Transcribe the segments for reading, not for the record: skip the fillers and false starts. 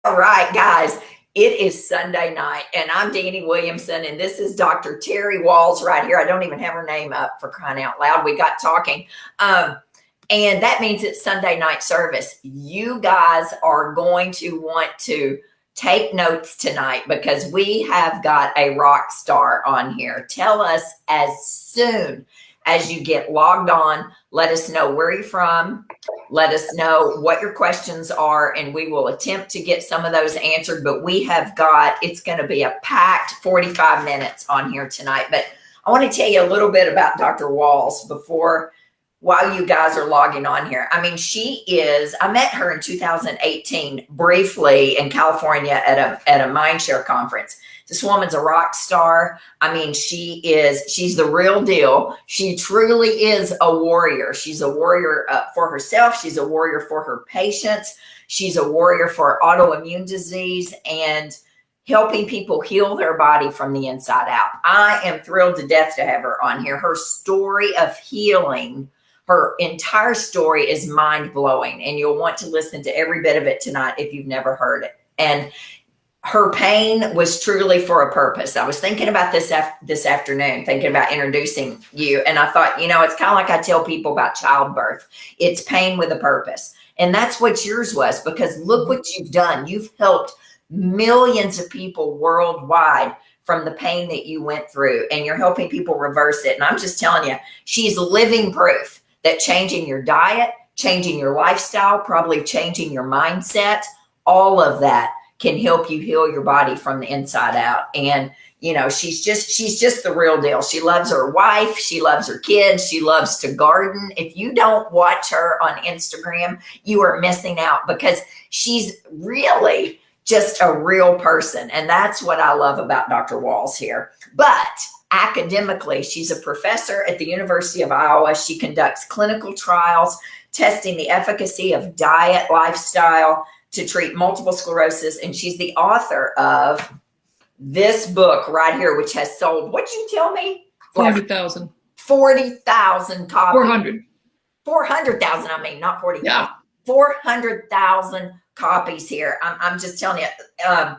All right, guys, it is Sunday night, and I'm Dani Williamson, and this is Dr. Terry Wahls right here. I don't even have her name up, for crying out loud. We got talking. And that means it's Sunday night service. You guys are going to want to take notes tonight because we have got a rock star on here. Tell us as soon as you get logged on. Let us know where you're from. Let us know what your questions are, and we will attempt to get some of those answered. But we have got, it's going to be a packed 45 minutes on here tonight. But I want to tell you a little bit about Dr. Wahls while you guys are logging on here. I mean, I met her in 2018 briefly in California at a Mindshare conference. This woman's a rock star. I mean, she's the real deal. She truly is a warrior. She's a warrior for herself. She's a warrior for her patients. She's a warrior for autoimmune disease and helping people heal their body from the inside out. I am thrilled to death to have her on here. Her story of healing, her entire story is mind-blowing, and you'll want to listen to every bit of it tonight if you've never heard it. And her pain was truly for a purpose. I was thinking about this afternoon, thinking about introducing you. And I thought, it's kind of like I tell people about childbirth. It's pain with a purpose. And that's what yours was, because look what you've done. You've helped millions of people worldwide from the pain that you went through, and you're helping people reverse it. And I'm just telling you, she's living proof that changing your diet, changing your lifestyle, probably changing your mindset, all of that can help you heal your body from the inside out. And, she's just the real deal. She loves her wife. She loves her kids. She loves to garden. If you don't watch her on Instagram, you are missing out, because she's really just a real person. And that's what I love about Dr. Wahls here. But academically, she's a professor at the University of Iowa. She conducts clinical trials, testing the efficacy of diet, lifestyle, to treat multiple sclerosis. And she's the author of this book right here, which has sold, what'd you tell me? 400,000. 40,000 copies. 400. 400,000, I mean, not 40,000. Yeah. 400,000 copies here. I'm just telling you,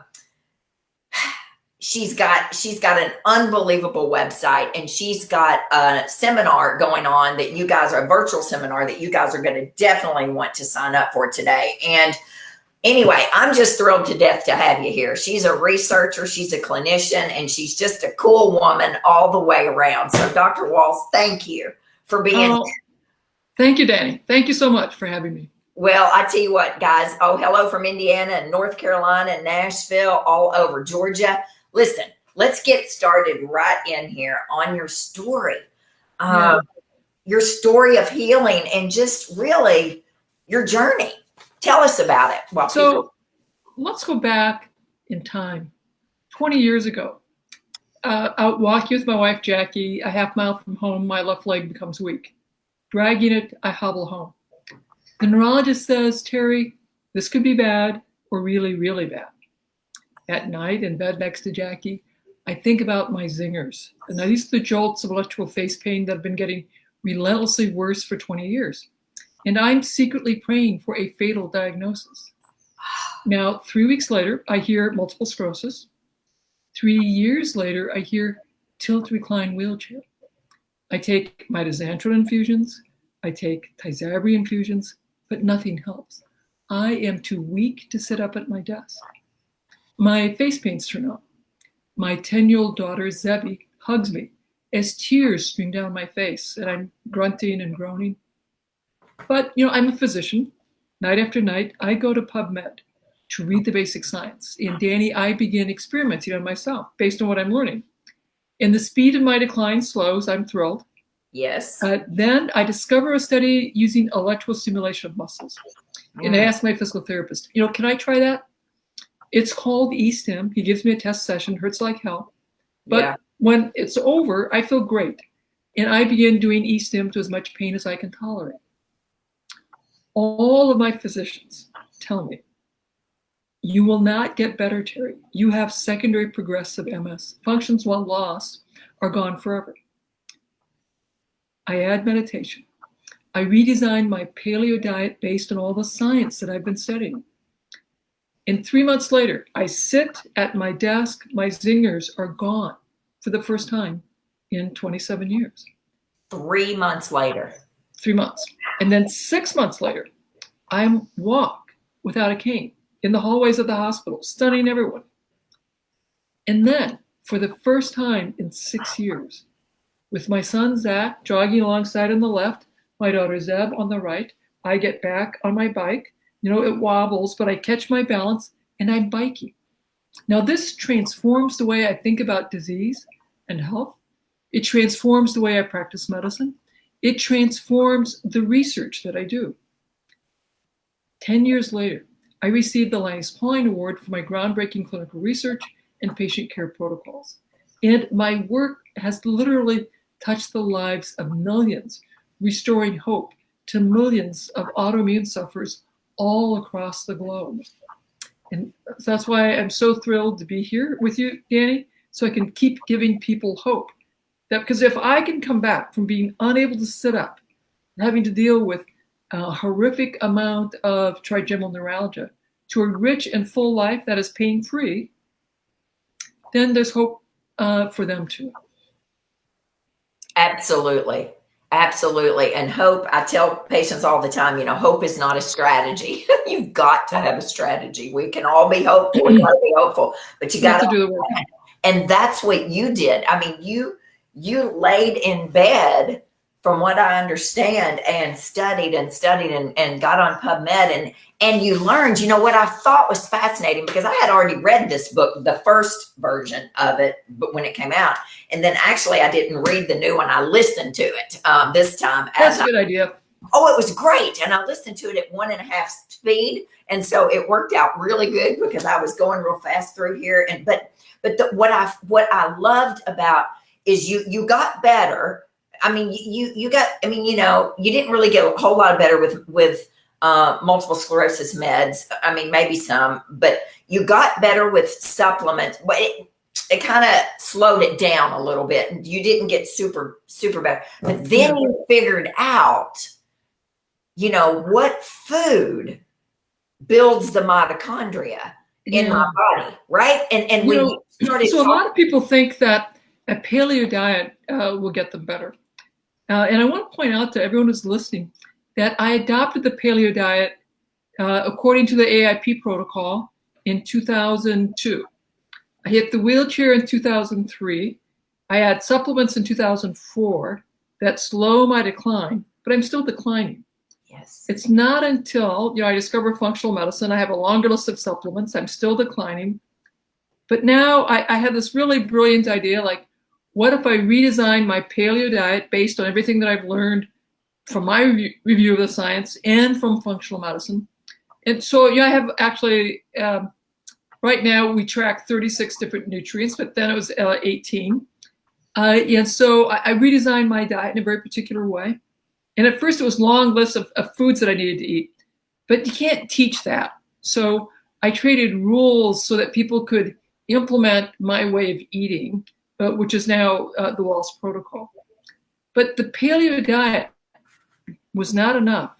she's got an unbelievable website, and she's got a seminar going on that you guys are, a virtual seminar that you guys are going to definitely want to sign up for today. And anyway, I'm just thrilled to death to have you here. She's a researcher, she's a clinician, and she's just a cool woman all the way around. So Dr. Wahls, thank you for being here. Thank you, Dani. Thank you so much for having me. Well, I tell you what, guys. Oh, hello from Indiana and North Carolina and Nashville, all over Georgia. Listen, let's get started right in here on your story. Your story of healing and just really your journey. Tell us about it. Let's go back in time. 20 years ago, out walking with my wife, Jackie, a half mile from home, my left leg becomes weak. Dragging it, I hobble home. The neurologist says, Terry, this could be bad or really, really bad. At night in bed next to Jackie, I think about my zingers. And now these are the jolts of electrical face pain that have been getting relentlessly worse for 20 years. And I'm secretly praying for a fatal diagnosis. Now, 3 weeks later, I hear multiple sclerosis. 3 years later, I hear tilt-recline wheelchair. I take mitochondria infusions. I take Dietary infusions, but nothing helps. I am too weak to sit up at my desk. My face pains turn up. My 10-year-old daughter, Zebi, hugs me as tears stream down my face, and I'm grunting and groaning. But, I'm a physician. Night after night, I go to PubMed to read the basic science. And Dani, I begin experimenting on myself based on what I'm learning. And the speed of my decline slows. I'm thrilled. Yes. Then I discover a study using electrical stimulation of muscles. And I ask my physical therapist, can I try that? It's called e-stim. He gives me a test session, hurts like hell. But when it's over, I feel great. And I begin doing e-stim to as much pain as I can tolerate. All of my physicians tell me, you will not get better, Terry. You have secondary progressive MS. Functions while lost are gone forever. I add meditation. I redesigned my paleo diet based on all the science that I've been studying. And 3 months later, I sit at my desk, my zingers are gone for the first time in 27 years. 3 months later. 3 months. And then 6 months later, I walk without a cane in the hallways of the hospital, stunning everyone. And then, for the first time in 6 years, with my son Zach jogging alongside on the left, my daughter Zeb on the right, I get back on my bike. It wobbles, but I catch my balance and I'm biking. Now, this transforms the way I think about disease and health. It transforms the way I practice medicine. It transforms the research that I do. 10 years later, I received the Linus Pauling Award for my groundbreaking clinical research and patient care protocols. And my work has literally touched the lives of millions, restoring hope to millions of autoimmune sufferers all across the globe. And that's why I'm so thrilled to be here with you, Dani, so I can keep giving people hope. Because if I can come back from being unable to sit up, having to deal with a horrific amount of trigeminal neuralgia, to a rich and full life that is pain-free, then there's hope for them too. Absolutely. Absolutely. And hope, I tell patients all the time, hope is not a strategy. You've got to have a strategy. We can all be hopeful. We got to be hopeful, but you got to do the work. And that's what you did. I mean, you laid in bed, from what I understand, and studied and got on PubMed and you learned, what I thought was fascinating, because I had already read this book, the first version of it, but when it came out, and then actually I didn't read the new one. I listened to it this time. That's a good idea. Oh, it was great. And I listened to it at 1.5 speed. And so it worked out really good because I was going real fast through here. What I loved about is you got better. I mean, you didn't really get a whole lot better with multiple sclerosis meds. I mean, maybe some, but you got better with supplements, but it kind of slowed it down a little bit. You didn't get super better, but then you figured out, what food builds the mitochondria in my body, right? And when you started, so a lot of people think that a paleo diet will get them better. And I want to point out to everyone who's listening that I adopted the paleo diet according to the AIP protocol in 2002. I hit the wheelchair in 2003. I had supplements in 2004 that slow my decline, but I'm still declining. Yes. It's not until I discover functional medicine. I have a longer list of supplements. I'm still declining. But now I have this really brilliant idea, like, what if I redesign my paleo diet based on everything that I've learned from my review of the science and from functional medicine? And so, I have actually, right now we track 36 different nutrients, but then it was 18. And so I redesigned my diet in a very particular way. And at first it was a long list of foods that I needed to eat, but you can't teach that. So I created rules so that people could implement my way of eating, which is now the Wahls protocol. But the paleo diet was not enough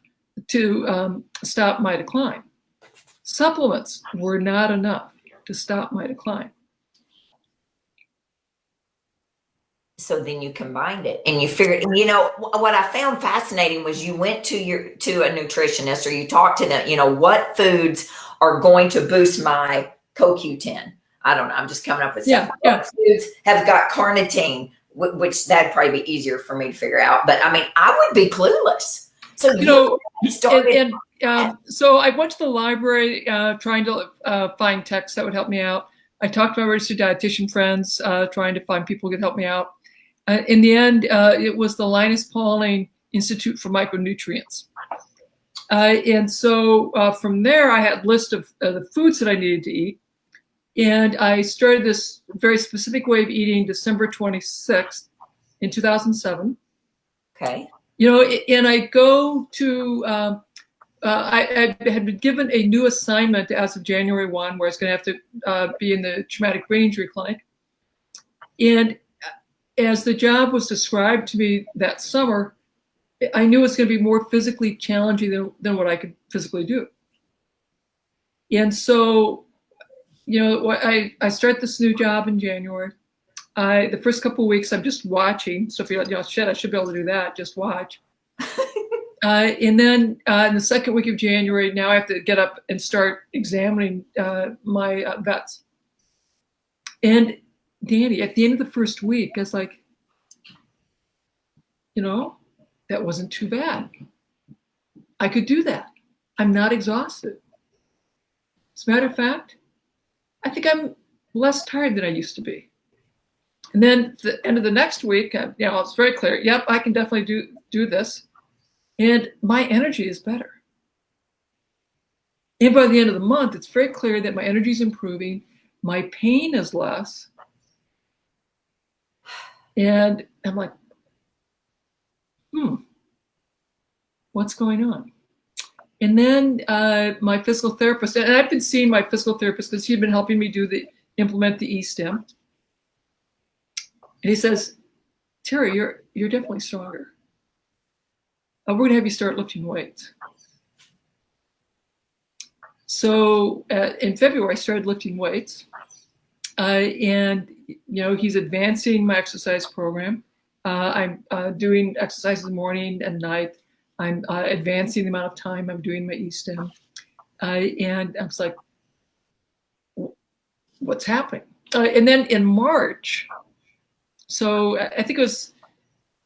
to stop my decline. Supplements were not enough to stop my decline. So then you combined it and you figured, what I found fascinating was you went to a nutritionist, or you talked to them, what foods are going to boost my CoQ10. I don't know. I'm just coming up with stuff. What foods have got carnitine, which that'd probably be easier for me to figure out. But I mean, I would be clueless. So, started. So I went to the library trying to find texts that would help me out. I talked to my registered dietitian friends, trying to find people who could help me out. In the end, it was the Linus Pauling Institute for Micronutrients. And so from there, I had a list of the foods that I needed to eat. And I started this very specific way of eating December 26th in 2007. Okay. And I go to, I had been given a new assignment as of January 1, where I was going to have to be in the traumatic brain injury clinic. And as the job was described to me that summer, I knew it was going to be more physically challenging than what I could physically do. And so, I start this new job in January. The first couple of weeks, I'm just watching. So if you're like, shit, I should be able to do that. Just watch. And then in the second week of January, now I have to get up and start examining my vets. And Dani, at the end of the first week, I was like, that wasn't too bad. I could do that. I'm not exhausted. As a matter of fact, I think I'm less tired than I used to be. And then at the end of the next week, it's very clear. Yep, I can definitely do this. And my energy is better. And by the end of the month, it's very clear that my energy is improving. My pain is less. And I'm like, what's going on? And then my physical therapist, and I've been seeing my physical therapist because he'd been helping me implement the E-stim. And he says, Terry, you're definitely stronger. We're going to have you start lifting weights. So in February, I started lifting weights. And, he's advancing my exercise program. I'm doing exercise in the morning and night. I'm advancing the amount of time I'm doing my E-stim. And I was like, what's happening? And then in March, so I think it was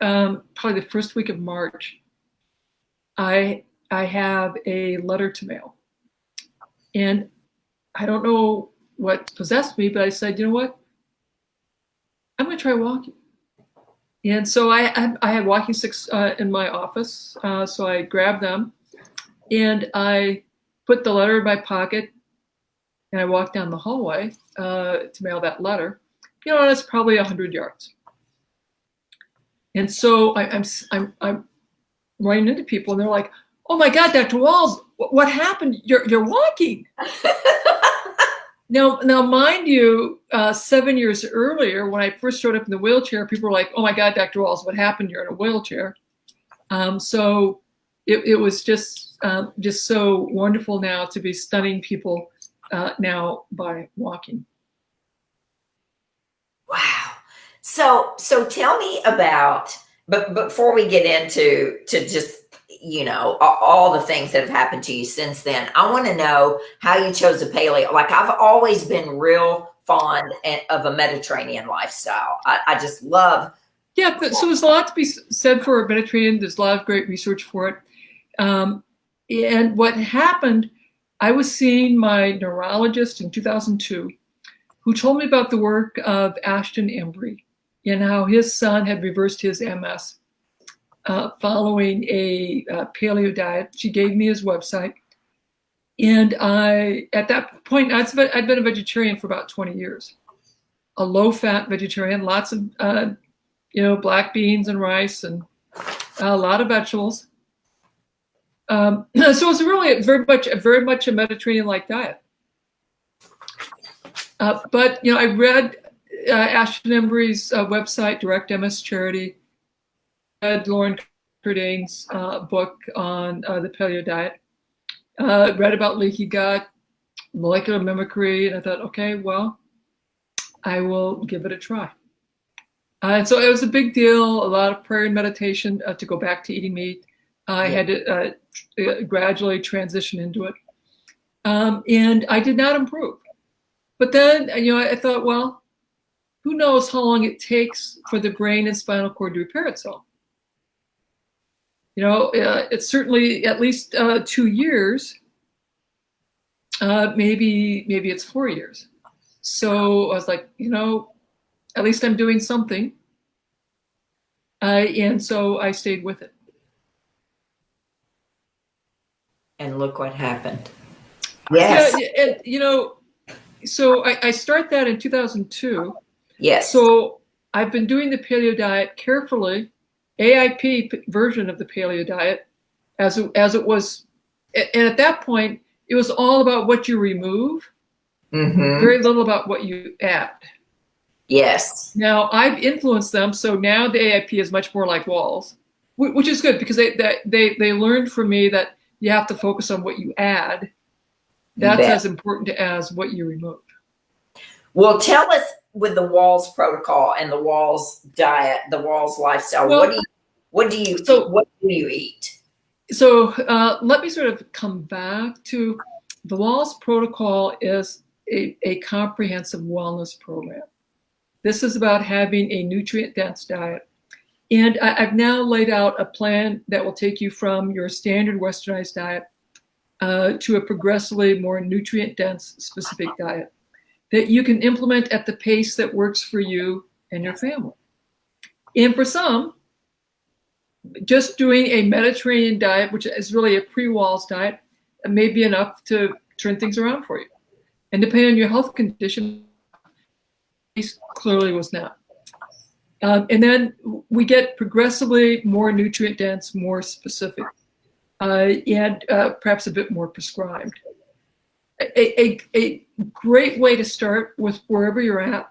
probably the first week of March, I have a letter to mail. And I don't know what possessed me, but I said, you know what? I'm going to try walking. And so I had walking sticks in my office. So I grabbed them and I put the letter in my pocket and I walked down the hallway to mail that letter. It's probably 100 yards. And so I'm running into people and they're like, oh my God, Dr. Wahls, what happened? You're walking. Now, mind you, 7 years earlier, when I first showed up in the wheelchair, people were like, oh my God, Dr. Wahls, what happened? You're in a wheelchair. So it was just so wonderful now to be stunning people now by walking. Wow. So tell me about, but before we get into just, all the things that have happened to you since then, I want to know how you chose a paleo. Like, I've always been real fond of a Mediterranean lifestyle. I just love. Yeah. So there's a lot to be said for a Mediterranean. There's a lot of great research for it. And what happened, I was seeing my neurologist in 2002, who told me about the work of Ashton Embry and how his son had reversed his MS following a paleo diet. She gave me his website. And at that point, I'd been a vegetarian for about 20 years, a low-fat vegetarian, lots of, black beans and rice and a lot of vegetables. So it's really very much a Mediterranean-like diet. But I read Ashton Embry's website, Direct MS Charity. Read Lauren Curdain's book on the paleo diet. Read about leaky gut, molecular mimicry, and I thought, okay, well, I will give it a try. And so it was a big deal. A lot of prayer and meditation to go back to eating meat. I had to gradually transition into it. And I did not improve. But then, I thought, well, who knows how long it takes for the brain and spinal cord to repair itself? It's certainly at least 2 years. Maybe it's 4 years. So I was like, at least I'm doing something. And so I stayed with it. And look what happened. Yes. Yeah, and, so I start that in 2002. Yes. So I've been doing the paleo diet carefully, AIP version of the paleo diet, as it was. And at that point, it was all about what you remove, very little about what you add. Yes. Now I've influenced them, so now the AIP is much more like Wahls, which is good because they learned from me that you have to focus on what you add That's as important as what you remove. Well, tell us with the Wahls protocol and the Wahls diet, the Wahls lifestyle. Well, what do you eat? So let me sort of come back to the Wahls protocol is a comprehensive wellness program. This is about having a nutrient-dense diet. And I've now laid out a plan that will take you from your standard westernized diet to a progressively more nutrient-dense specific diet that you can implement at the pace that works for you and your family. And for some, just doing a Mediterranean diet, which is really a pre-Wahls diet, may be enough to turn things around for you. And depending on your health condition, this clearly was not. And then we get progressively more nutrient dense, more specific, and perhaps a bit more prescribed. A great way to start with wherever you're at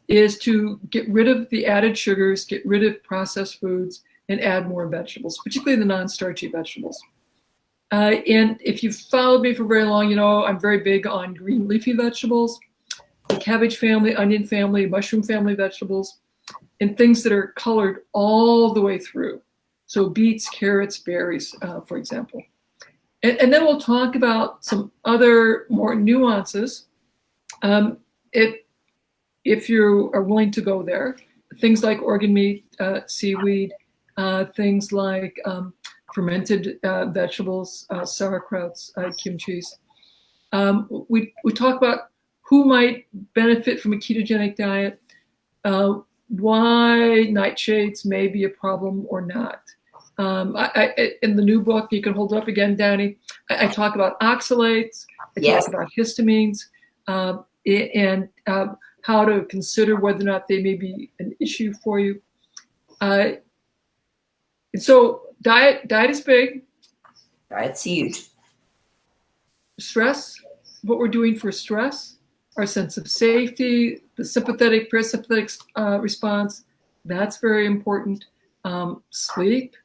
is to get rid of the added sugars, get rid of processed foods, and add more vegetables, particularly the non-starchy vegetables. And if you've followed me for very long, you know I'm very big on green leafy vegetables, the cabbage family, onion family, mushroom family vegetables, and things that are colored all the way through. So beets, carrots, berries, for example. And then we'll talk about some other more nuances. If you are willing to go there, things like organ meat, seaweed, things like fermented vegetables, sauerkrauts, kimchis. We talk about who might benefit from a ketogenic diet, why nightshades may be a problem or not. In the new book, you can hold it up again, Dani, I talk about oxalates, talk about histamines, and how to consider whether or not they may be an issue for you. And so diet is big. Diet's huge. Stress, what we're doing for stress, our sense of safety, the sympathetic, parasympathetic response, that's very important. Sleep,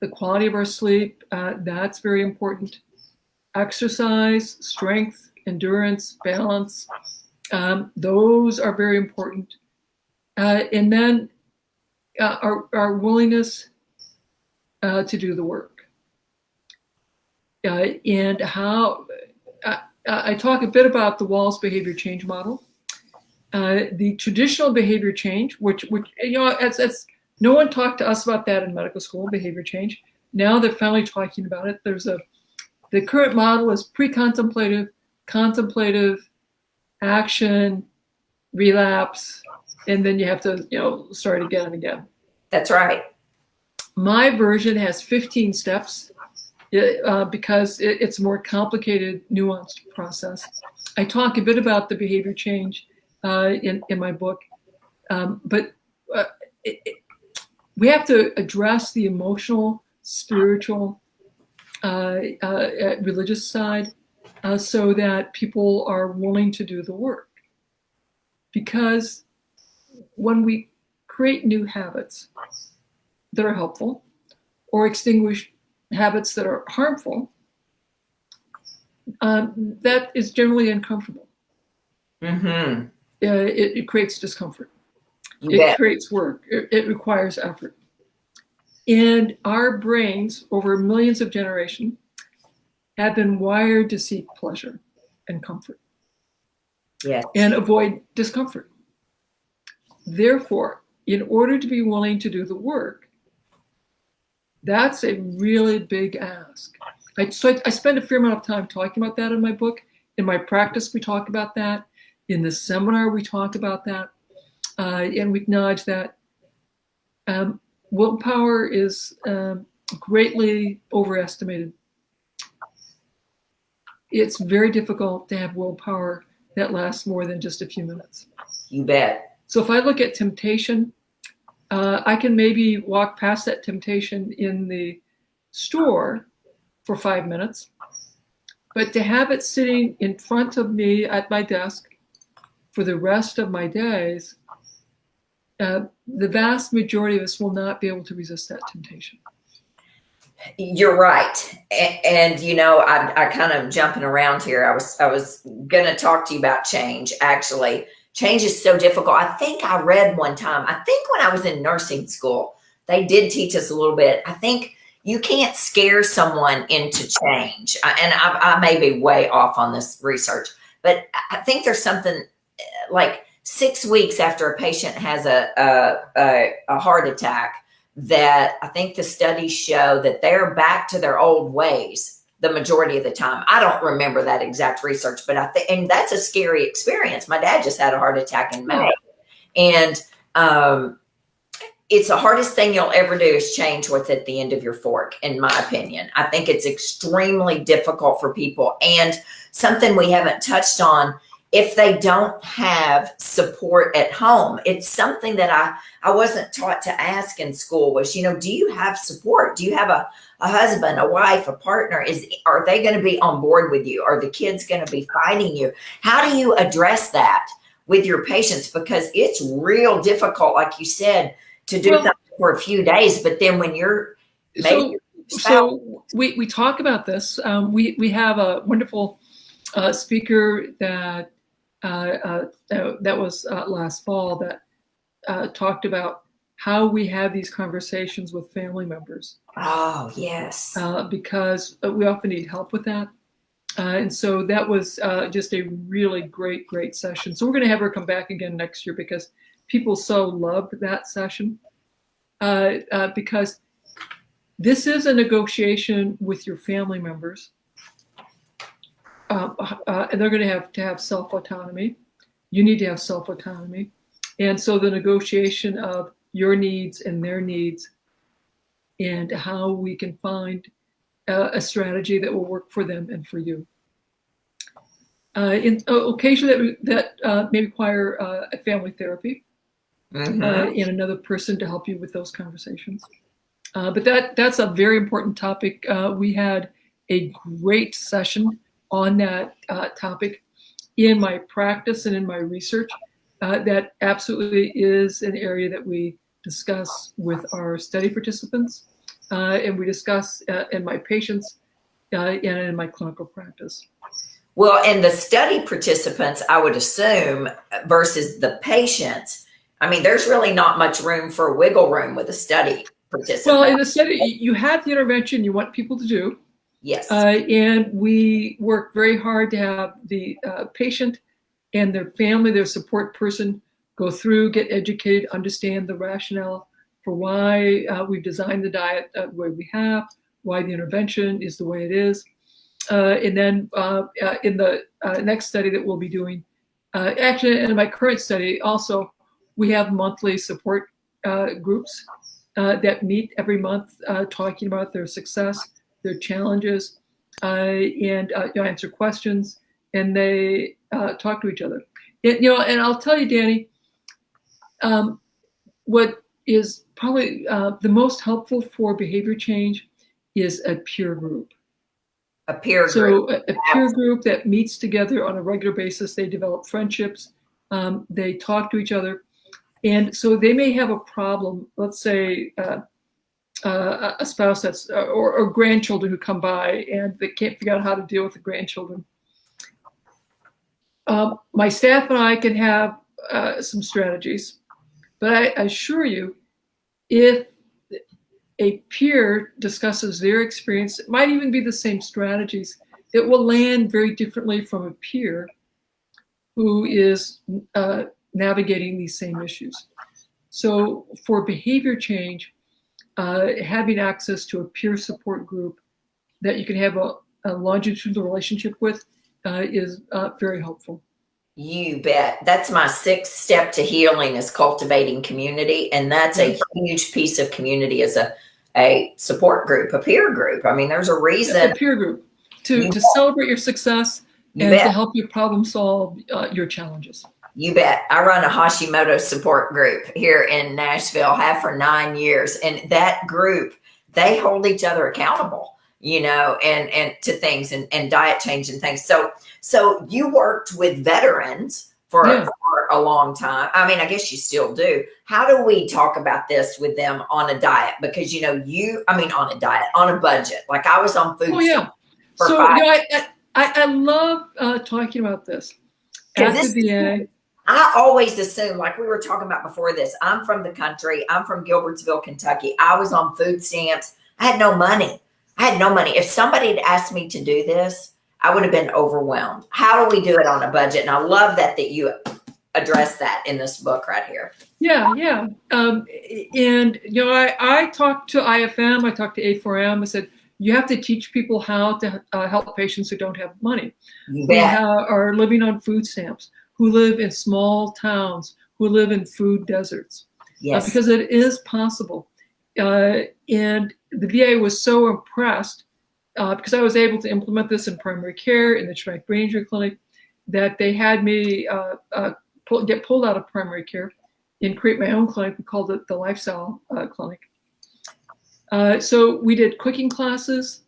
the quality of our sleep, that's very important. Exercise, strength, endurance, balance, those are very important. And then our willingness to do the work. And how I talk a bit about the Wahls behavior change model. The traditional behavior change, which you know, it's no one talked to us about that in medical school, behavior change. Now they're finally talking about it. The current model is pre-contemplative, contemplative, action, relapse, and then you have to, start again and again. That's right. My version has 15 steps because it's a more complicated, nuanced process. I talk a bit about the behavior change in my book, but we have to address the emotional, spiritual, religious side so that people are willing to do the work. Because when we create new habits that are helpful or extinguish habits that are harmful, that is generally uncomfortable. Mm-hmm. It creates discomfort. It creates work. It requires effort. And our brains, over millions of generations, have been wired to seek pleasure and comfort. Yes. And avoid discomfort. Therefore, in order to be willing to do the work, that's a really big ask. So I spend a fair amount of time talking about that in my book. In my practice, we talk about that. In the seminar, we talk about that. And we acknowledge that willpower is greatly overestimated. It's very difficult to have willpower that lasts more than just a few minutes. You bet. So if I look at temptation, I can maybe walk past that temptation in the store for 5 minutes, but to have it sitting in front of me at my desk for the rest of my days, the vast majority of us will not be able to resist that temptation. You're right. And you know, I kind of jumping around here. I was going to talk to you about change. Actually, change is so difficult. I think I read one time, I think when I was in nursing school, they did teach us a little bit. I think you can't scare someone into change. And I may be way off on this research, but I think there's something like 6 weeks after a patient has a heart attack, that I think the studies show that they're back to their old ways the majority of the time. I don't remember that exact research, but I think, and that's a scary experience. My dad just had a heart attack in May, and it's the hardest thing you'll ever do is change what's at the end of your fork, in my opinion. I think it's extremely difficult for people, and something we haven't touched on. If they don't have support at home, it's something that I wasn't taught to ask in school was, you know, do you have support? Do you have a husband, a wife, a partner? Are they going to be on board with you? Are the kids going to be fighting you? How do you address that with your patients? Because it's real difficult, like you said, to do something for a few days, but then when you're so we talk about this. We have a wonderful speaker that was last fall that talked about how we have these conversations with family members. Oh, yes. Because we often need help with that. And so that was just a really great session. So we're going to have her come back again next year because people so loved that session. Because this is a negotiation with your family members. And they're going to have self-autonomy. You need to have self-autonomy. And so the negotiation of your needs and their needs and how we can find a strategy that will work for them and for you. In occasionally that may require a family therapy and another person to help you with those conversations. But that's a very important topic. We had a great session on that topic in my practice and in my research. That absolutely is an area that we discuss with our study participants, and we discuss in my patients and in my clinical practice. Well, and the study participants, I would assume, versus the patients, I mean, there's really not much room for wiggle room with a study participant. Well, in the study, you have the intervention you want people to do. Yes. And we work very hard to have the patient and their family, their support person, go through, get educated, understand the rationale for why we've designed the diet the way we have, why the intervention is the way it is. And then in the next study that we'll be doing, actually in my current study also, we have monthly support groups that meet every month talking about their success, their challenges, and answer questions, and they talk to each other. And I'll tell you, Dani, what is probably the most helpful for behavior change is a peer group. A peer group. So a peer group that meets together on a regular basis. They develop friendships. They talk to each other. And so they may have a problem, let's say a spouse that's or grandchildren who come by and they can't figure out how to deal with the grandchildren. My staff and I can have some strategies, but I assure you, if a peer discusses their experience, it might even be the same strategies. It will land very differently from a peer who is navigating these same issues. So for behavior change, having access to a peer support group that you can have a longitudinal relationship with is very helpful. You bet. That's my 6th step to healing is cultivating community. And that's a huge piece of community as a support group, a peer group. I mean, there's a reason. A peer group to celebrate your success and to help you problem solve your challenges. You bet. I run a Hashimoto support group here in Nashville, have for 9 years. And that group, they hold each other accountable, and to things and diet change and things. So you worked with veterans for, Yeah. for a long time. I mean, I guess you still do. How do we talk about this with them on a diet? Because, you know, on a diet, on a budget. Like I was on food. Oh, yeah. For So, 5 you know, I love talking about this. At the VA. I always assume, like we were talking about before this, I'm from the country. I'm from Gilbertsville, Kentucky. I was on food stamps. I had no money. If somebody had asked me to do this, I would have been overwhelmed. How do we do it on a budget? And I love that you address that in this book right here. Yeah, yeah. And, you know, I talked to IFM, I talked to A4M. I said, you have to teach people how to help patients who don't have money, who are living on food stamps, who live in small towns, who live in food deserts. Yes. Because it is possible. And the VA was so impressed because I was able to implement this in primary care in the traumatic brain injury clinic that they had me get pulled out of primary care and create my own clinic. We called it the Lifestyle Clinic. So we did cooking classes.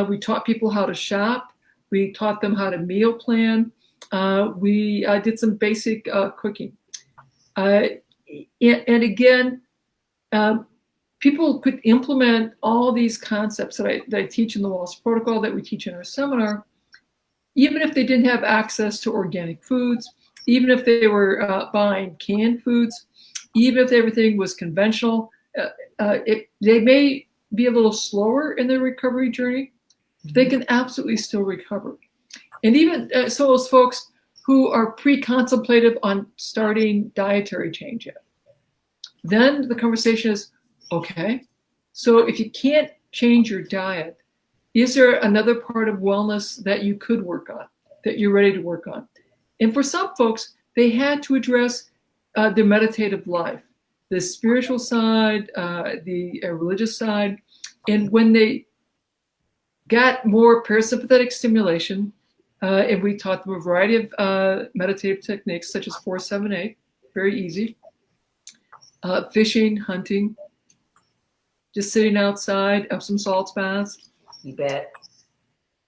We taught people how to shop. We taught them how to meal plan. We did some basic cooking. And again, people could implement all these concepts that I teach in the Wahls protocol, that we teach in our seminar, even if they didn't have access to organic foods, even if they were buying canned foods, even if everything was conventional. They may be a little slower in their recovery journey, but they can absolutely still recover. And even so, those folks who are pre-contemplative on starting dietary change yet, then the conversation is, okay, so if you can't change your diet, is there another part of wellness that you could work on, that you're ready to work on? And for some folks, they had to address their meditative life, the spiritual side, the religious side. And when they got more parasympathetic stimulation, and we taught them a variety of meditative techniques, such as 4-7-8, very easy, fishing, hunting, just sitting outside, Epsom salt baths. You bet.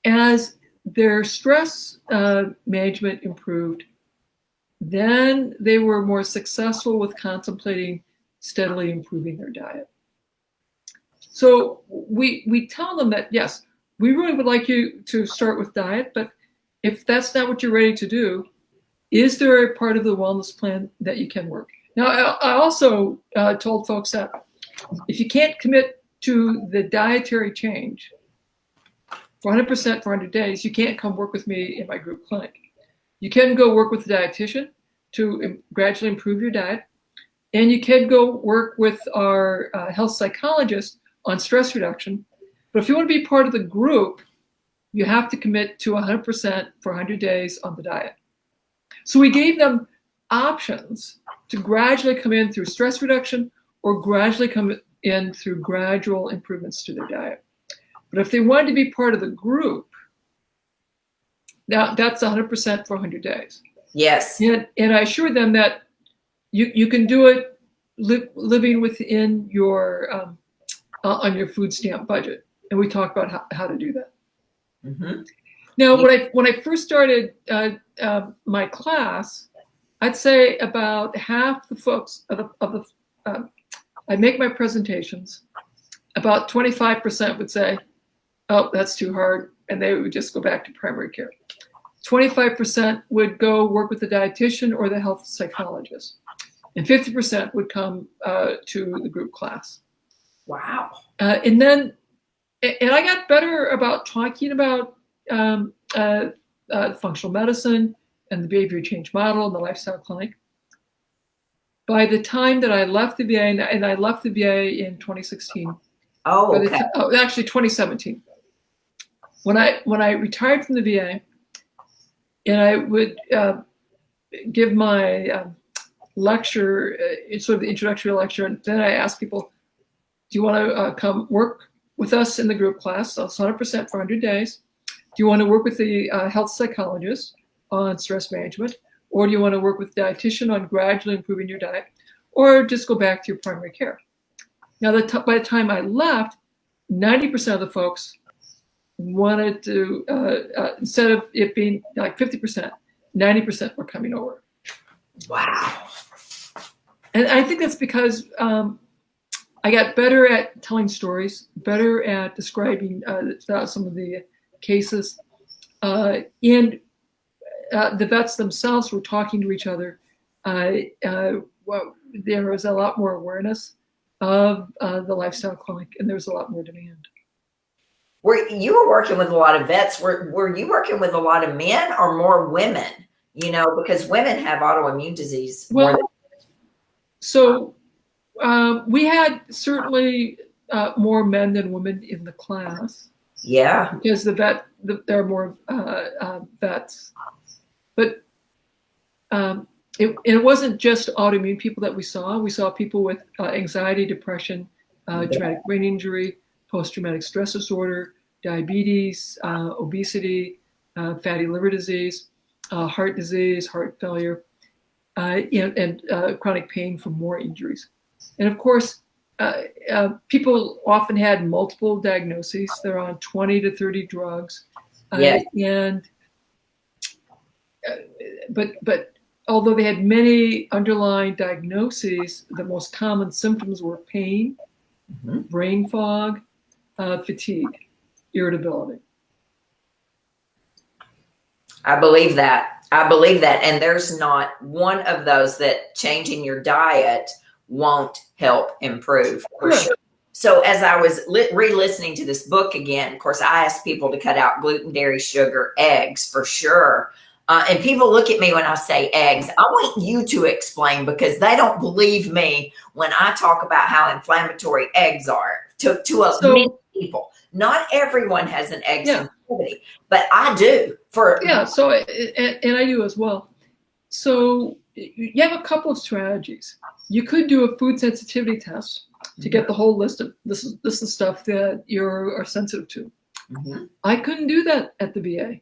As their stress management improved, then they were more successful with contemplating steadily improving their diet. So we tell them that, yes, we really would like you to start with diet, but if that's not what you're ready to do, is there a part of the wellness plan that you can work? Now, I also told folks that if you can't commit to the dietary change for 100% for 100 days, you can't come work with me in my group clinic. You can go work with a dietitian to gradually improve your diet, and you can go work with our health psychologist on stress reduction. But if you want to be part of the group, you have to commit to 100% for 100 days on the diet. So we gave them options to gradually come in through stress reduction or gradually come in through gradual improvements to their diet. But if they wanted to be part of the group, now that's 100% for 100 days. Yes. And I assured them that you can do it living within your on your food stamp budget. And we talked about how to do that. Mm-hmm. Now, when I first started my class, I'd say about half the folks I make my presentations, about 25% would say, oh, that's too hard, and they would just go back to primary care. 25% would go work with the dietitian or the health psychologist, and 50% would come to the group class. Wow. And I got better about talking about functional medicine and the behavior change model and the lifestyle clinic. By the time that I left the VA, and I left the VA in 2016. Oh, okay. Actually 2017. When I retired from the VA, and I would give my lecture, sort of the introductory lecture, and then I asked people, do you want to come work with us in the group class? So it's 100% for 100 days. Do you want to work with the health psychologist on stress management? Or do you want to work with a dietitian on gradually improving your diet? Or just go back to your primary care? Now, by the time I left, 90% of the folks wanted to, instead of it being like 50%, 90% were coming over. Wow. And I think that's because I got better at telling stories, better at describing some of the cases, and the vets themselves were talking to each other. Well, there was a lot more awareness of the lifestyle clinic, and there was a lot more demand. You were working with a lot of vets. Were you working with a lot of men or more women? You know, because women have autoimmune disease. Well, so we had certainly more men than women in the class. Yeah. Because there are more vets. But it wasn't just autoimmune people that we saw. We saw people with anxiety, depression, traumatic brain injury, post-traumatic stress disorder, diabetes, obesity, fatty liver disease, heart disease, heart failure, and chronic pain from more injuries. And of course, people often had multiple diagnoses. They're on 20 to 30 drugs. Yes. But although they had many underlying diagnoses, the most common symptoms were pain, brain fog, fatigue, irritability. I believe that. And there's not one of those that changing your diet won't help improve for sure. So as I was re-listening to this book again, of course, I asked people to cut out gluten, dairy, sugar, eggs for sure. And people look at me when I say eggs. I want you to explain, because they don't believe me when I talk about how inflammatory eggs are to many people. Not everyone has an egg sensitivity, but I do. So and I do as well. So you have a couple of strategies. You could do a food sensitivity test to get the whole list of this is stuff that you are sensitive to. I couldn't do that at the VA.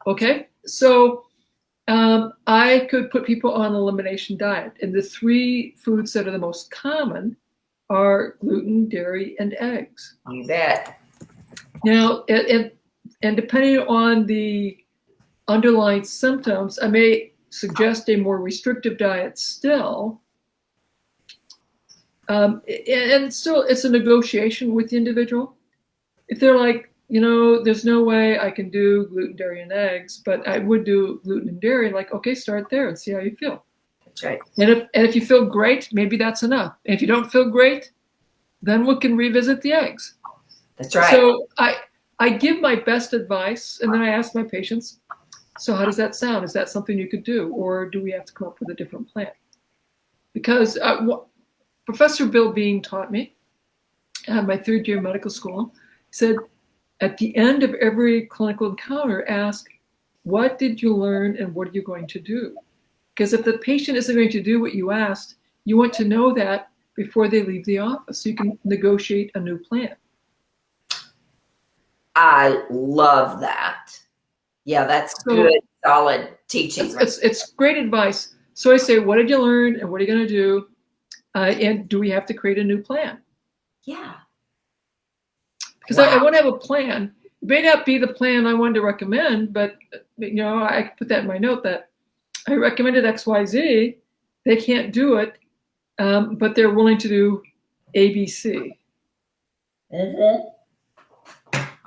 Okay, so I could put people on an elimination diet, and the three foods that are the most common are gluten, dairy, and eggs. You bet. Now, and depending on the underlying symptoms, I may suggest a more restrictive diet still. And still, it's a negotiation with the individual. If they're like, there's no way I can do gluten, dairy, and eggs, but I would do gluten and dairy, like, okay, start there and see how you feel. That's right. And if you feel great, maybe that's enough. And if you don't feel great, then we can revisit the eggs. That's right. So I give my best advice, and then I ask my patients, so how does that sound? Is that something you could do? Or do we have to come up with a different plan? Because Professor Bill Bean taught me at my third year of medical school, said, at the end of every clinical encounter, ask, what did you learn and what are you going to do? Because if the patient isn't going to do what you asked, you want to know that before they leave the office so you can negotiate a new plan. I love that. Yeah, that's good, solid teaching. It's great advice. So I say, what did you learn and what are you going to do? And do we have to create a new plan? Yeah. Because I want to have a plan. It may not be the plan I wanted to recommend, but I could put that in my note that I recommended XYZ. They can't do it, but they're willing to do ABC.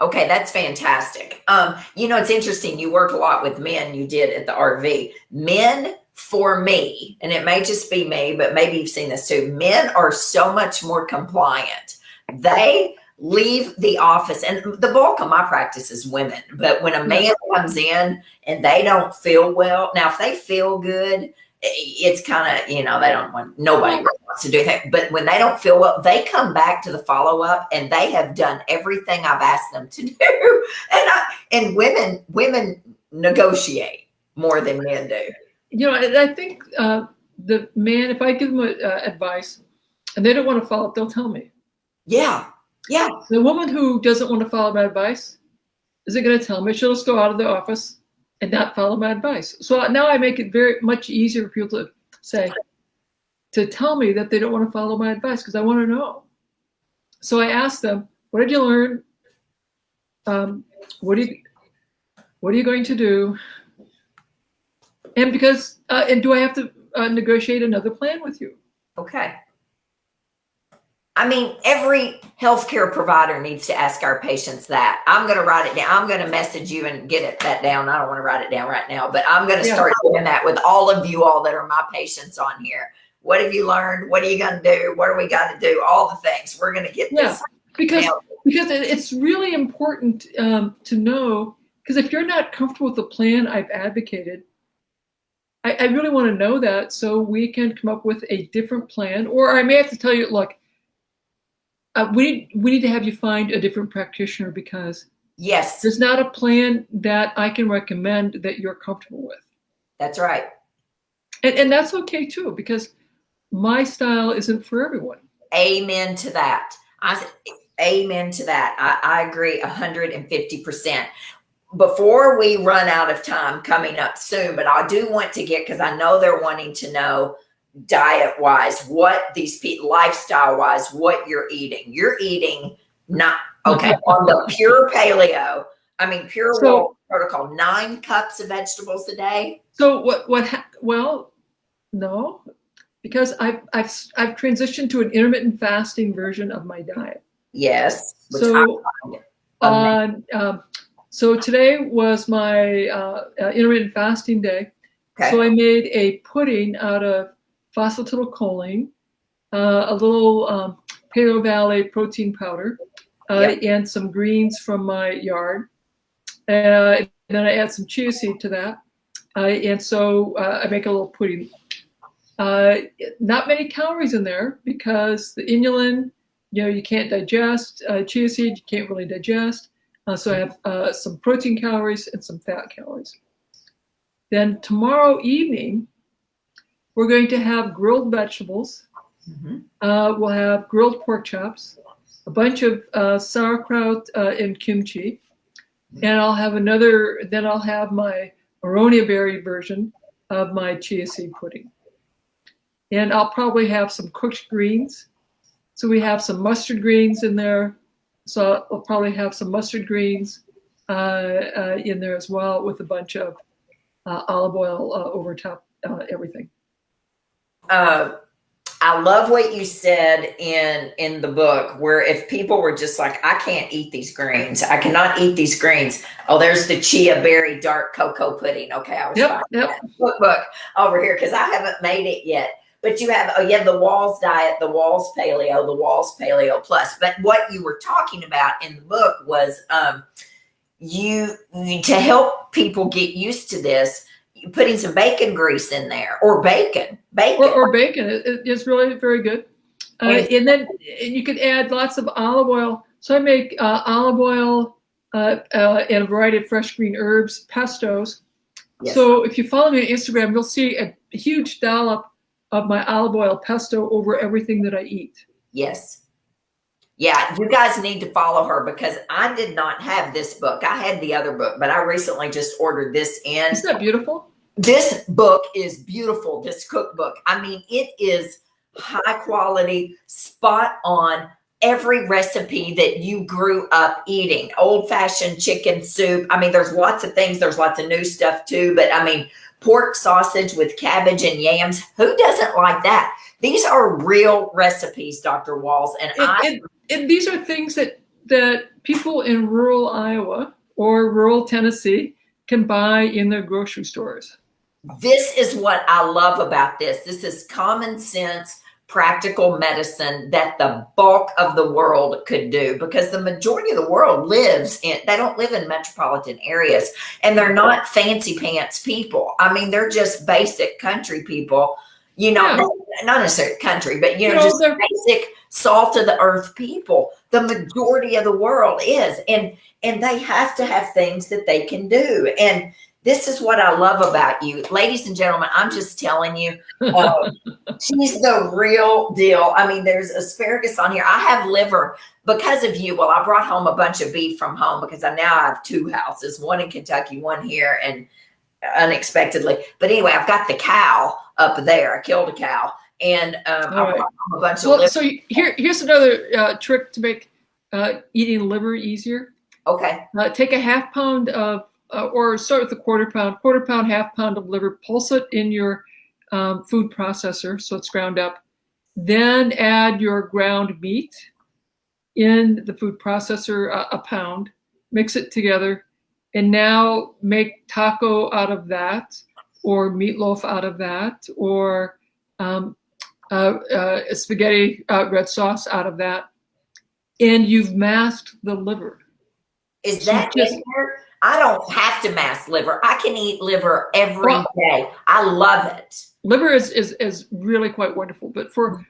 Okay, that's fantastic. It's interesting. You work a lot with men. You did at the RV. Men, for me, and it may just be me, but maybe you've seen this too. Men are so much more compliant. They leave the office, and the bulk of my practice is women. But when a man comes in and they don't feel well, now if they feel good, it's kind of, they don't want, nobody really wants to do that. But when they don't feel well, they come back to the follow-up and they have done everything I've asked them to do. And women negotiate more than men do. I think the man, if I give them advice and they don't want to follow up, they'll tell me. Yeah. Yeah. The woman who doesn't want to follow my advice isn't going to tell me. She'll just go out of the office and not follow my advice. So now I make it very much easier for people to tell me that they don't want to follow my advice, because I want to know. So I ask them, what did you learn? What are you going to do? And because, and do I have to negotiate another plan with you? Okay. I mean, every healthcare provider needs to ask our patients that. I'm going to write it down. I'm going to message you and get that down. I don't want to write it down right now, but I'm going to start doing that with all of you all that are my patients on here. What have you learned? What are you going to do? What do we got to do? All the things. We're going to get this. Because it's really important to know, because if you're not comfortable with the plan I've advocated, I really want to know that so we can come up with a different plan. Or I may have to tell you, look, we need to have you find a different practitioner because there's not a plan that I can recommend that you're comfortable with. That's right. And that's okay too, because my style isn't for everyone. Amen to that. Amen to that. I agree 150%. Before we run out of time coming up soon, but I do want to get, because I know they're wanting to know diet wise, what these people, lifestyle wise, what you're eating. You're eating not, okay, on the pure paleo, pure Wahls protocol, 9 cups of vegetables a day. So well, no, because I've transitioned to an intermittent fasting version of my diet. Yes. So today was my intermittent fasting day. Okay. So I made a pudding out of phosphatidylcholine, a little Paleo Valley protein powder, and some greens from my yard. And then I add some chia seed to that. And so I make a little pudding. Not many calories in there because the inulin, you can't digest. Chia seed, you can't really digest. So I have some protein calories and some fat calories. Then tomorrow evening, we're going to have grilled vegetables. Mm-hmm. We'll have grilled pork chops, a bunch of sauerkraut and kimchi. And I'll have my aronia berry version of my chia seed pudding. And I'll probably have some cooked greens. So we have some mustard greens in there. So I'll probably have some mustard greens in there as well, with a bunch of olive oil over top everything. I love what you said in the book, where if people were just like, I can't eat these greens, I cannot eat these greens. Oh, there's the chia berry dark cocoa pudding. Okay, I was finding that book over here because I haven't made it yet. But you have the Wahls diet, the Wahls paleo, the Wahls paleo plus. But what you were talking about in the book was you to help people get used to this, putting some bacon grease in there, or bacon. Or bacon. It's really very good. And then you could add lots of olive oil. So I make olive oil and a variety of fresh green herbs, pestos. Yes. So if you follow me on Instagram, you'll see a huge dollop of my olive oil pesto over everything that I eat. Yes. Yeah, you guys need to follow her because I did not have this book. I had the other book, but I recently just ordered this in. Isn't that beautiful? This book is beautiful, this cookbook. It is high quality, spot on, every recipe that you grew up eating. Old-fashioned chicken soup. There's lots of things. There's lots of new stuff too, but pork sausage with cabbage and yams. Who doesn't like that? These are real recipes, Dr. Wahls. And these are things that people in rural Iowa or rural Tennessee can buy in their grocery stores. This is what I love about this. This is common sense, practical medicine that the bulk of the world could do, because the majority of the world they don't live in metropolitan areas, and they're not fancy pants people. They're just basic country people, not necessarily country, but, just basic salt of the earth people. The majority of the world is, and they have to have things that they can do. And this is what I love about you. Ladies and gentlemen, I'm just telling you, she's the real deal. There's asparagus on here. I have liver because of you. Well, I brought home a bunch of beef from home because I have 2 houses, one in Kentucky, one here, and unexpectedly. But anyway, I've got the cow up there. I killed a cow. And I brought home a bunch of liver. So here's another trick to make eating liver easier. Okay. Take a half pound of or start with a quarter pound, half pound of liver, pulse it in your food processor so it's ground up. Then add your ground meat in the food processor, a pound, mix it together, and now make taco out of that, or meatloaf out of that, or spaghetti red sauce out of that, and you've masked the liver. Is that just? I don't have to mask liver. I can eat liver every day. I love it. Liver is really quite wonderful, but for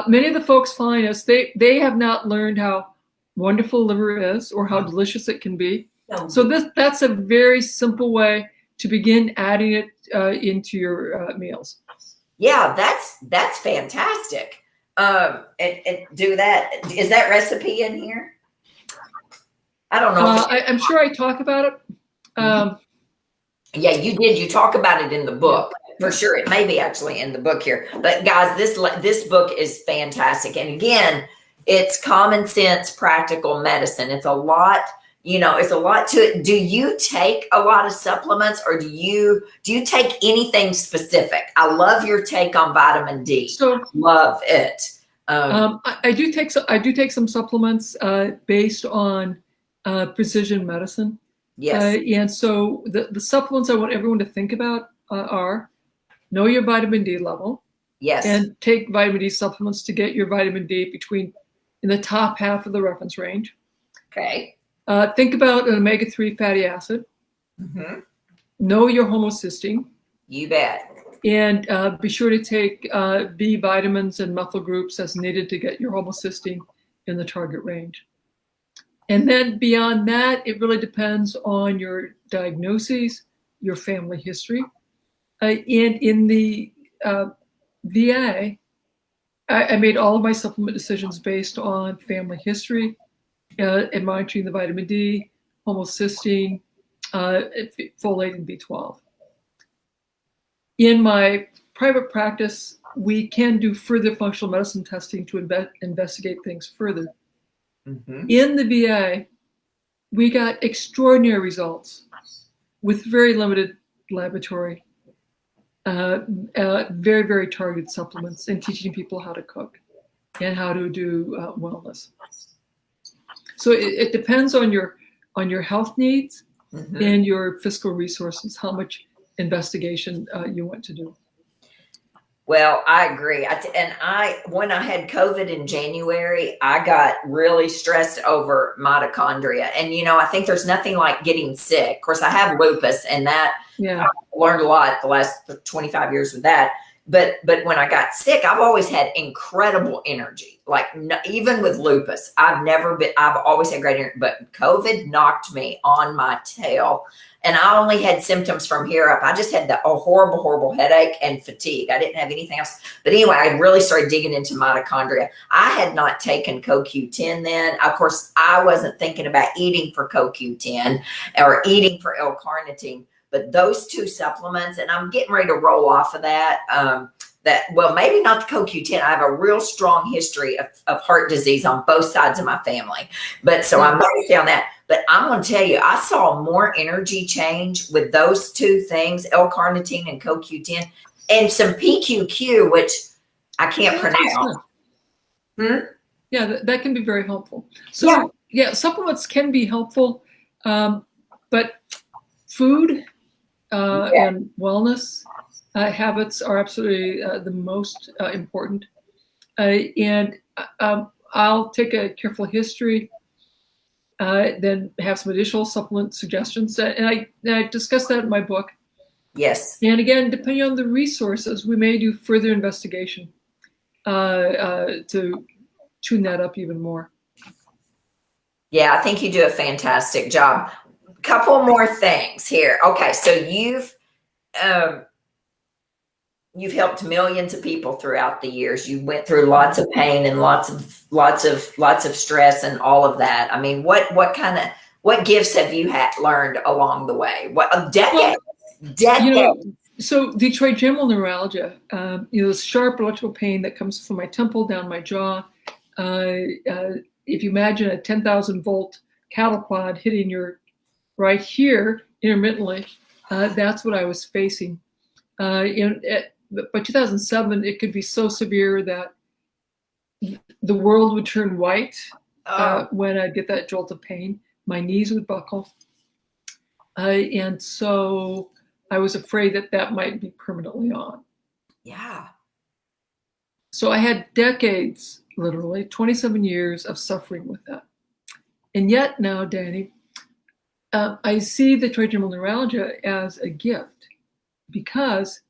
many of the folks following us, they have not learned how wonderful liver is or how delicious it can be. So that's a very simple way to begin adding it into your meals. Yeah, that's fantastic. And do that. Is that recipe in here? I don't know. I'm sure I talk about it. Yeah, you did. You talk about it in the book. For sure. It may be actually in the book here. But guys, this book is fantastic. And again, it's common sense, practical medicine. It's a lot, it's a lot to it. Do you take a lot of supplements, or do you take anything specific? I love your take on vitamin D. So love it. I do take some supplements based on precision medicine. Yes. And so the supplements I want everyone to think about are know your vitamin D level. Yes. And take vitamin D supplements to get your vitamin D in the top half of the reference range. Okay. Think about an omega-3 fatty acid. Mm-hmm. Know your homocysteine. You bet. And be sure to take B vitamins and methyl groups as needed to get your homocysteine in the target range. And then beyond that, it really depends on your diagnoses, your family history. And in the VA, I made all of my supplement decisions based on family history and monitoring the vitamin D, homocysteine, folate, and B12. In my private practice, we can do further functional medicine testing to investigate things further. Mm-hmm. In the VA, we got extraordinary results with very limited laboratory, very, very targeted supplements, and teaching people how to cook and how to do wellness. So it depends on your health needs and your fiscal resources, how much investigation you want to do. Well, I agree. When I had COVID in January, I got really stressed over mitochondria. And, I think there's nothing like getting sick. Of course, I have lupus, and that I learned a lot the last 25 years with that. But when I got sick, I've always had incredible energy. Like even with lupus, I've always had great energy. But COVID knocked me on my tail. And I only had symptoms from here up. I just had a horrible, horrible headache and fatigue. I didn't have anything else. But anyway, I really started digging into mitochondria. I had not taken CoQ10 then. Of course, I wasn't thinking about eating for CoQ10 or eating for L-carnitine. But those two supplements, and I'm getting ready to roll off of that. Maybe not the CoQ10. I have a real strong history of heart disease on both sides of my family. But so I'm going down that. But I'm going to tell you, I saw more energy change with those two things, L-carnitine and CoQ10, and some PQQ, which I can't pronounce. Yeah, that can be very helpful. So yeah, supplements can be helpful, but food and wellness habits are absolutely the most important. And I'll take a careful history, then have some additional supplement suggestions. And I discuss that in my book. Yes. And again, depending on the resources, we may do further investigation to tune that up even more. Yeah, I think you do a fantastic job. Couple more things here. Okay, so you've helped millions of people throughout the years. You went through lots of pain and lots of stress and all of that. I mean, what gifts have you learned along the way? Decades. So Detroit general neuralgia, this sharp electrical pain that comes from my temple down my jaw. If you imagine a 10,000 volt cattle prod hitting your right here intermittently, that's what I was facing. By 2007, it could be so severe that the world would turn white when I'd get that jolt of pain. My knees would buckle. And so I was afraid that that might be permanently on. Yeah. So I had decades, literally 27 years of suffering with that. And yet now, Dani, I see the trigeminal neuralgia as a gift, because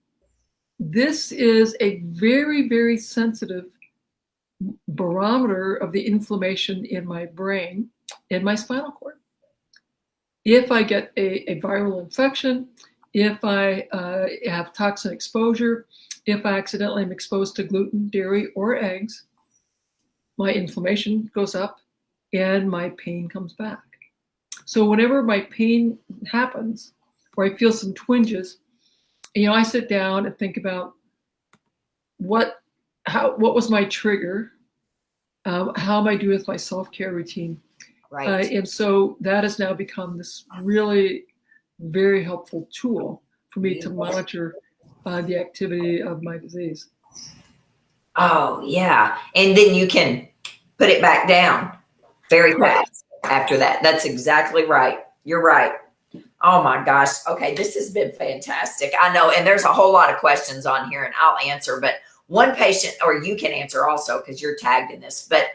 this is a very, very sensitive barometer of the inflammation in my brain, in my spinal cord. If I get a viral infection, if I have toxin exposure, if I accidentally am exposed to gluten, dairy, or eggs, my inflammation goes up and my pain comes back. So whenever my pain happens, or I feel some twinges, I sit down and think about what was my trigger, how am I doing with my self-care routine. Right. And so that has now become this really very helpful tool for me to monitor the activity of my disease. Oh, yeah. And then you can put it back down very fast after that. That's exactly right. You're right. Oh my gosh. Okay. This has been fantastic. I know. And there's a whole lot of questions on here and I'll answer, but one patient, or you can answer also because you're tagged in this, but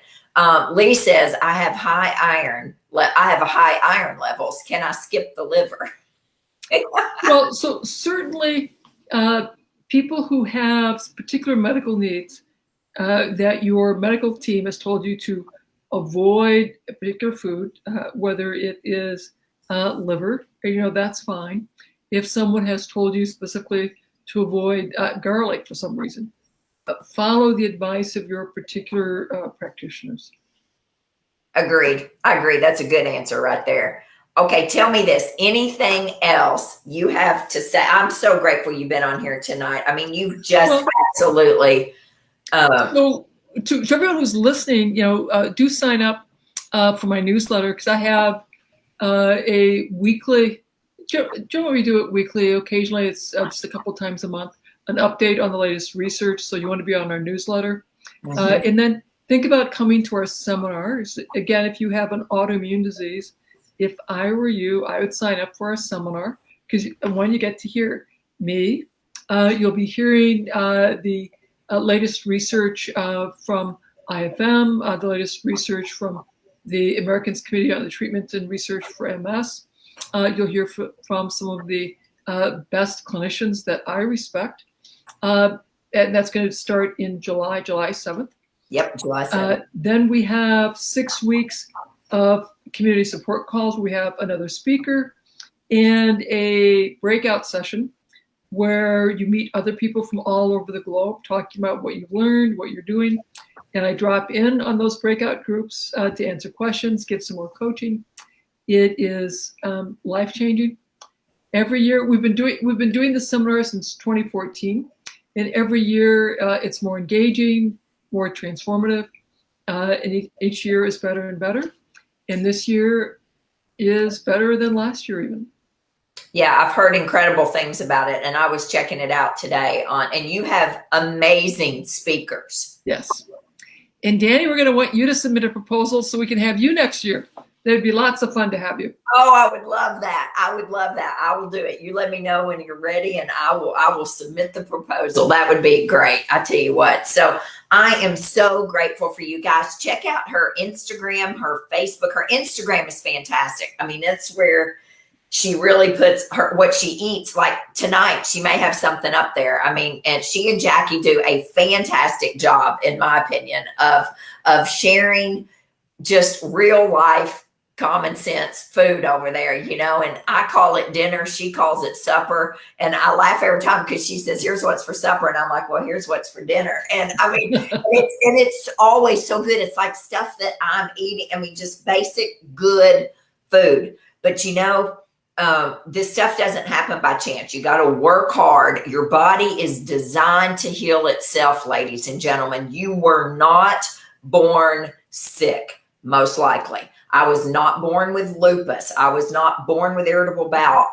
Lee says, I have high iron levels. Can I skip the liver? Well, so certainly people who have particular medical needs that your medical team has told you to avoid a particular food, whether it is liver, that's fine. If someone has told you specifically to avoid garlic for some reason, follow the advice of your particular practitioners. Agreed. I agree. That's a good answer right there. Okay, tell me this. Anything else you have to say? I'm so grateful you've been on here tonight. I mean, you've just absolutely. So to everyone who's listening, do sign up for my newsletter, because I have a weekly. Generally, we do it weekly. Occasionally, it's just a couple times a month. An update on the latest research. So you want to be on our newsletter. Mm-hmm. And then think about coming to our seminars. Again, if you have an autoimmune disease, if I were you, I would sign up for a seminar, because when you get to hear me, you'll be hearing the latest research from IFM, the latest research from the Americans Committee on the Treatment and Research for MS. You'll hear from some of the best clinicians that I respect. And that's going to start in July 7th. Yep, July 7th. Then we have 6 weeks of community support calls. We have another speaker and a breakout session where you meet other people from all over the globe talking about what you've learned, what you're doing. And I drop in on those breakout groups to answer questions, give some more coaching. It is life-changing. Every year we've been doing this seminar since 2014, and every year it's more engaging, more transformative, and each year is better and better. And this year is better than last year even. Yeah, I've heard incredible things about it, and I was checking it out today and you have amazing speakers. Yes. And Dani, we're going to want you to submit a proposal so we can have you next year. There'd be lots of fun to have you. Oh, I would love that. I will do it. You let me know when you're ready and I will submit the proposal. That would be great. I tell you what. So I am so grateful for you guys. Check out her Instagram, her Facebook. Her Instagram is fantastic. I mean, that's where she really puts what she eats. Like tonight, she may have something up there. I mean, and she and Jackie do a fantastic job, in my opinion, of sharing just real life, common sense food over there, and I call it dinner. She calls it supper. And I laugh every time because she says, here's what's for supper. And I'm like, well, here's what's for dinner. And I mean, it's always so good. It's like stuff that I'm eating. I mean, just basic good food. But this stuff doesn't happen by chance. You got to work hard. Your body is designed to heal itself, ladies and gentlemen. You were not born sick, most likely. I was not born with lupus. I was not born with irritable bowel.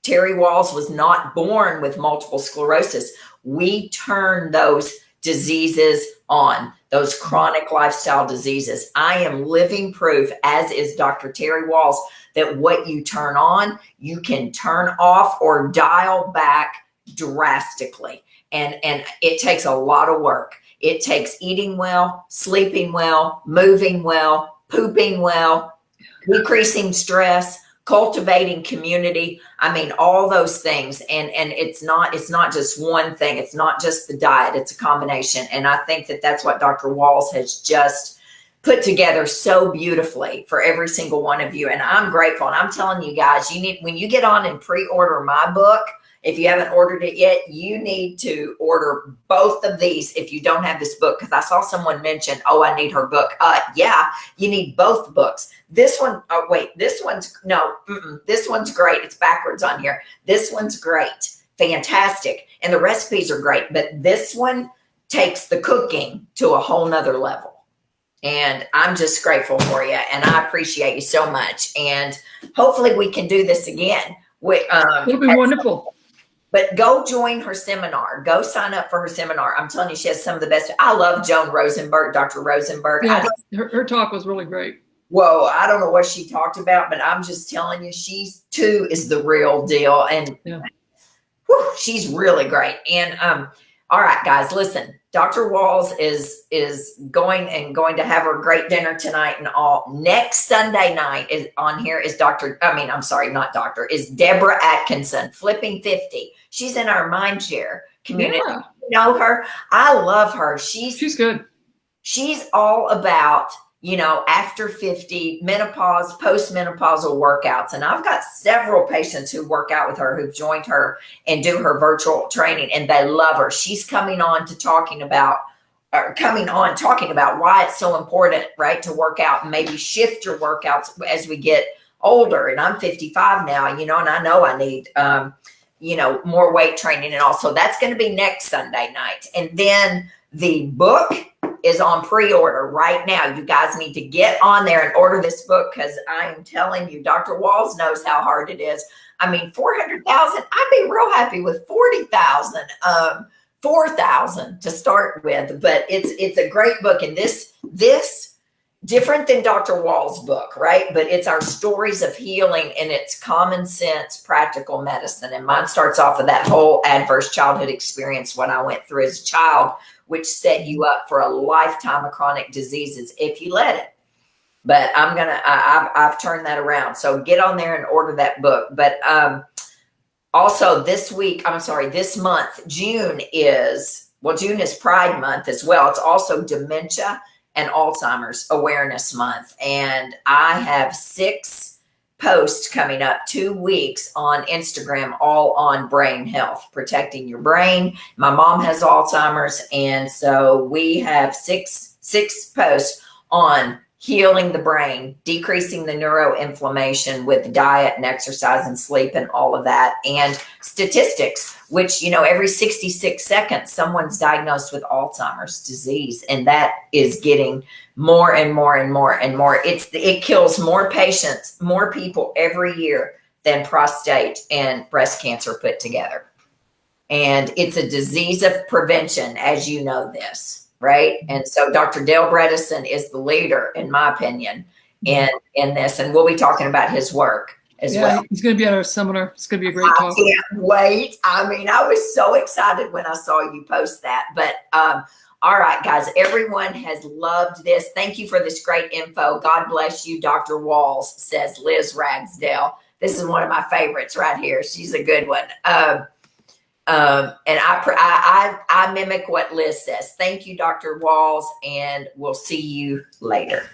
Terry Wahls was not born with multiple sclerosis. We turn those diseases on, those chronic lifestyle diseases. I am living proof, as is Dr. Terry Wahls, that what you turn on, you can turn off or dial back drastically. And it takes a lot of work. It takes eating well, sleeping well, moving well, pooping well, decreasing stress, cultivating community. I mean, all those things. And it's not just one thing. It's not just the diet. It's a combination. And I think that that's what Dr. Wahls has just put together so beautifully for every single one of you. And I'm grateful. And I'm telling you guys, when you get on and pre-order my book, if you haven't ordered it yet, you need to order both of these if you don't have this book, because I saw someone mention, oh, I need her book. Yeah, you need both books. This one, this one's great. It's backwards on here. This one's great, fantastic. And the recipes are great, but this one takes the cooking to a whole nother level. And I'm just grateful for you. And I appreciate you so much. And hopefully we can do this again. It'll be wonderful. But go join her seminar. Go sign up for her seminar. I'm telling you, she has some of the best. I love Joan Rosenberg, Dr. Rosenberg. Yeah, her talk was really great. Whoa, I don't know what she talked about, but I'm just telling you, she too is the real deal. And she's really great. And all right, guys, listen. Dr. Wahls is going to have her great dinner tonight and all. Next Sunday night is on here is is Deborah Atkinson, Flipping 50. She's in our Mindshare community. Yeah. You know her? I love her. She's good. She's all about, after 50, menopause, postmenopausal workouts. And I've got several patients who work out with her, who've joined her and do her virtual training, and they love her. She's coming on talking about why it's so important, right, to work out and maybe shift your workouts as we get older. And I'm 55 now, and I know I need, more weight training. And also that's going to be next Sunday night. And then the book is on pre-order right now. You guys need to get on there and order this book, because I am telling you, Dr. Wahls knows how hard it is. I mean, 400,000, I'd be real happy with 40,000, 4,000 to start with, but it's a great book. And this different than Dr. Wahls' book, right? But it's our stories of healing, and it's common sense, practical medicine. And mine starts off with that whole adverse childhood experience, what I went through as a child, which set you up for a lifetime of chronic diseases if you let it. But I've turned that around. So get on there and order that book. But also this month, June is Pride Month as well. It's also Dementia and Alzheimer's Awareness Month. And I have 6 posts coming up, 2 weeks on Instagram, all on brain health, protecting your brain. My mom has Alzheimer's. And so we have six posts on healing the brain, decreasing the neuroinflammation with diet and exercise and sleep and all of that. And statistics, which, every 66 seconds, someone's diagnosed with Alzheimer's disease. And that is getting more and more and more and more. It kills more patients, more people every year than prostate and breast cancer put together. And it's a disease of prevention, as you know this. Right. And so Dr. Dale Bredesen is the leader, in my opinion, in this. And we'll be talking about his work as well. He's going to be at our seminar. It's going to be a great talk. I can't wait. I mean, I was so excited when I saw you post that. But all right, guys, everyone has loved this. Thank you for this great info. God bless you, Dr. Wahls, says Liz Ragsdale. This is one of my favorites right here. She's a good one. And I mimic what Liz says. Thank you, Dr. Wahls, and we'll see you later.